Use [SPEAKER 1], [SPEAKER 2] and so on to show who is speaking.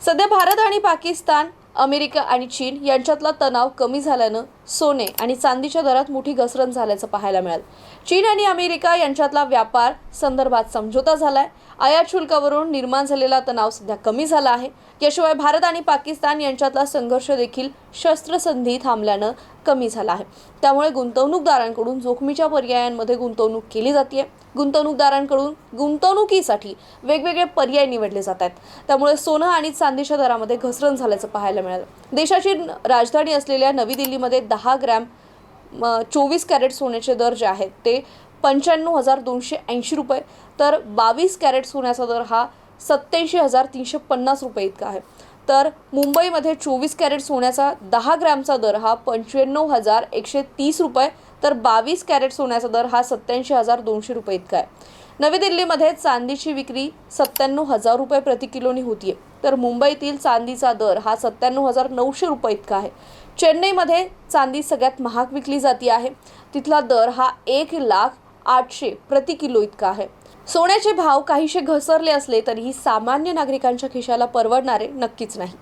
[SPEAKER 1] सध्या भारत आणि पाकिस्तान, अमेरिका आणि चीन यांच्यातला तणाव कमी झाल्यानं सोने आणि चांदीच्या दरात मोठी घसरण झाल्याचं पाहायला मिळालं. चीन आणि अमेरिका यांच्यातला व्यापार संदर्भात समझोता झालाय. आयात शुल्कावरून निर्माण झालेला तणाव सध्या कमी झाला आहे. याशिवाय भारत आणि पाकिस्तान यांच्यातला संघर्ष देखील शस्त्रसंधी थांबल्यानं कमी झाला आहे. त्यामुळे गुंतवणूकदारांकडून जोखमीच्या पर्यायांमध्ये गुंतवणूक केली जाते. गुंतवणूकदारांकडून गुंतवणुकीसाठी वेगवेगळे पर्याय निवडले जात आहेत. त्यामुळे सोनं आणि चांदीच्या दरामध्ये घसरण झाल्याचं पाहायला मिळालं. देशाची राजधानी असलेल्या नवी दिल्लीमध्ये 10 ग्रॅम 24 कॅरेट सोन्याचे दर जे आहेत ते 95,280 रुपये, तर 22 कॅरेट सोन्याचा दर हा 87,350 रुपये इतका आहे. तर मुंबईमध्ये 24 कॅरेट सोन्याचा 10 ग्रॅमचा दर हा 95,130 रुपये, तर 22 कॅरेट सोन्याचा दर हा 87,200 रुपये इतका आहे. नवी दिल्लीमध्ये चांदीची विक्री 97,000 रुपये प्रति किलोनी होतीये, तर मुंबईतील चांदीचा दर हा 97,900 रुपये इतका आहे. चेन्नईमध्ये चांदी सगळ्यात महाग विकली जाते आहे. तिथला दर हा 1,08,000 प्रति किलो इतका आहे. सोन्याचे भाव काहीसे घसरले असले तरीही सामान्य नागरिकांच्या खिशाला परवडणारे नक्कीच नाही.